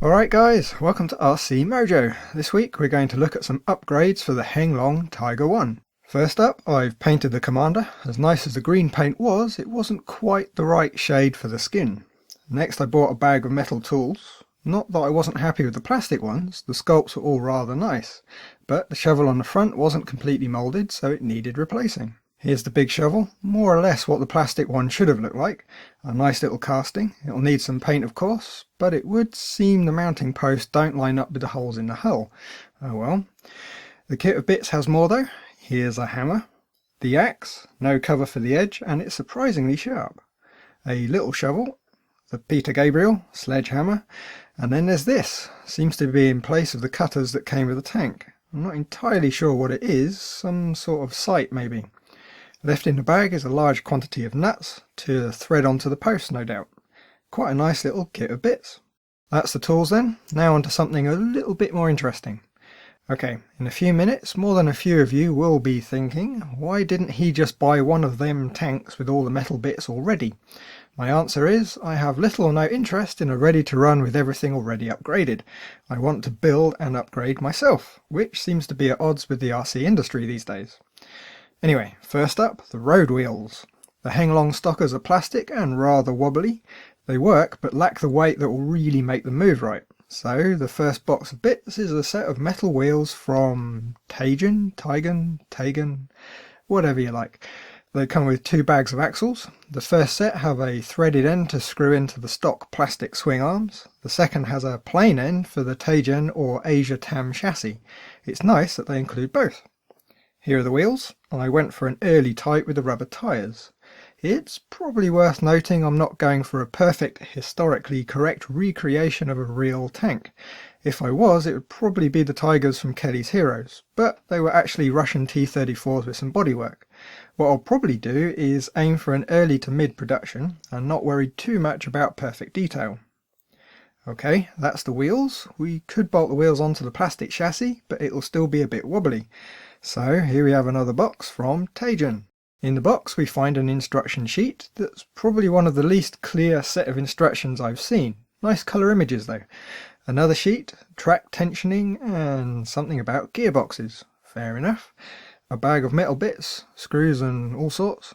Alright guys, welcome to RC Mojo. This week we're going to look at some upgrades for the Heng Long Tiger 1. First up, I've painted the Commander. As nice as the green paint was, it wasn't quite the right shade for the skin. Next I bought a bag of metal tools. Not that I wasn't happy with the plastic ones, the sculpts were all rather nice, but the shovel on the front wasn't completely moulded, so it needed replacing. Here's the big shovel, more or less what the plastic one should have looked like. A nice little casting. It'll need some paint of course, but it would seem the mounting posts don't line up with the holes in the hull. Oh well. The kit of bits has more though. Here's a hammer. The axe, no cover for the edge, and it's surprisingly sharp. A little shovel. The Peter Gabriel sledgehammer. And then there's this. Seems to be in place of the cutters that came with the tank. I'm not entirely sure what it is. Some sort of sight maybe. Left in the bag is a large quantity of nuts to thread onto the post, no doubt. Quite a nice little kit of bits. That's the tools then. Now onto something a little bit more interesting. Okay, in a few minutes, more than a few of you will be thinking, why didn't he just buy one of them tanks with all the metal bits already? My answer is, I have little or no interest in a ready-to-run with everything already upgraded. I want to build and upgrade myself, which seems to be at odds with the RC industry these days. Anyway, first up, the road wheels. The Heng Long stockers are plastic and rather wobbly. They work but lack the weight that will really make them move right. So the first box of bits is a set of metal wheels from Tigan, whatever you like. They come with 2 bags of axles. The first set have a threaded end to screw into the stock plastic swing arms. The second has a plain end for the Tigan or Asia Tam chassis. It's nice that they include both. Here are the wheels. I went for an early type with the rubber tyres. It's probably worth noting I'm not going for a perfect, historically correct recreation of a real tank. If I was, it would probably be the Tigers from Kelly's Heroes, but they were actually Russian T-34s with some bodywork. What I'll probably do is aim for an early to mid production and not worry too much about perfect detail. Okay, that's the wheels. We could bolt the wheels onto the plastic chassis, but it'll still be a bit wobbly. So here we have another box from Tigan. In the box we find an instruction sheet that's probably one of the least clear set of instructions I've seen. Nice colour images though. Another sheet, track tensioning, and something about gearboxes. Fair enough. A bag of metal bits, screws and all sorts.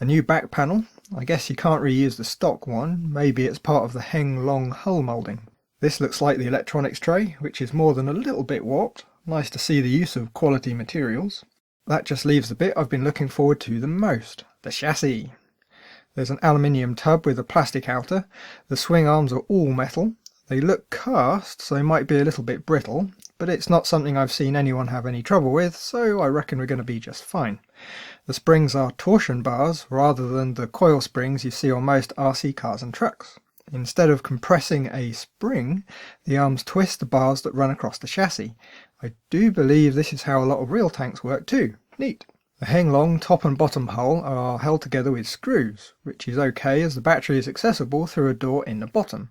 A new back panel. I guess you can't reuse the stock one. Maybe it's part of the Heng Long hull moulding. This looks like the electronics tray, which is more than a little bit warped. Nice to see the use of quality materials. That just leaves the bit I've been looking forward to the most, the chassis. There's an aluminium tub with a plastic outer. The swing arms are all metal. They look cast, so they might be a little bit brittle, but it's not something I've seen anyone have any trouble with, so I reckon we're going to be just fine. The springs are torsion bars rather than the coil springs you see on most RC cars and trucks. Instead of compressing a spring, the arms twist the bars that run across the chassis. I do believe this is how a lot of real tanks work too. Neat. The Heng Long top and bottom hull are held together with screws, which is okay as the battery is accessible through a door in the bottom.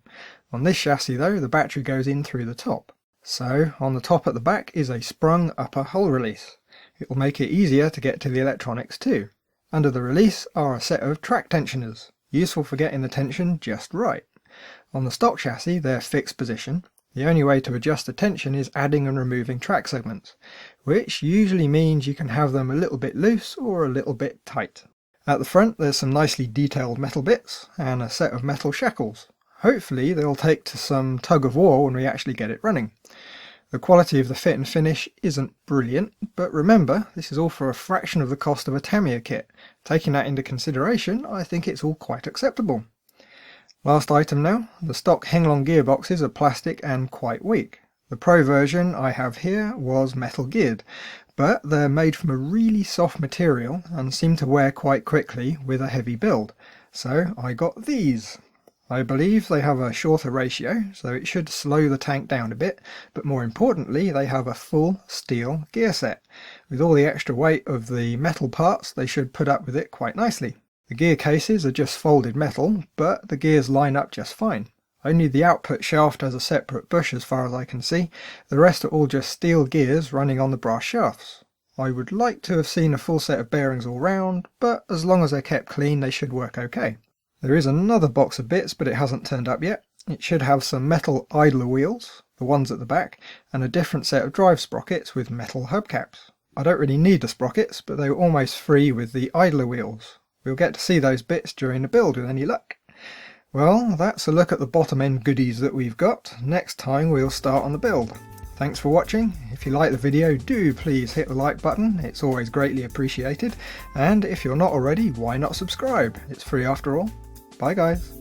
On this chassis though, the battery goes in through the top. So, on the top at the back is a sprung upper hull release. It will make it easier to get to the electronics too. Under the release are a set of track tensioners, useful for getting the tension just right. On the stock chassis they're fixed position. The only way to adjust the tension is adding and removing track segments, which usually means you can have them a little bit loose or a little bit tight. At the front there's some nicely detailed metal bits and a set of metal shackles. Hopefully they'll take to some tug of war when we actually get it running. The quality of the fit and finish isn't brilliant, but remember, this is all for a fraction of the cost of a Tamiya kit. Taking that into consideration, I think it's all quite acceptable. Last item now, the stock Heng Long gearboxes are plastic and quite weak. The Pro version I have here was metal geared, but they're made from a really soft material and seem to wear quite quickly with a heavy build, so I got these. I believe they have a shorter ratio, so it should slow the tank down a bit, but more importantly they have a full steel gear set. With all the extra weight of the metal parts, they should put up with it quite nicely. The gear cases are just folded metal, but the gears line up just fine. Only the output shaft has a separate bush as far as I can see. The rest are all just steel gears running on the brass shafts. I would like to have seen a full set of bearings all round, but as long as they're kept clean they should work okay. There is another box of bits, but it hasn't turned up yet. It should have some metal idler wheels, the ones at the back, and a different set of drive sprockets with metal hubcaps. I don't really need the sprockets, but they were almost free with the idler wheels. We'll get to see those bits during the build with any luck. Well, that's a look at the bottom end goodies that we've got. Next time we'll start on the build. Thanks for watching. If you like the video, do please hit the like button, it's always greatly appreciated. And if you're not already, why not subscribe? It's free after all. Bye guys.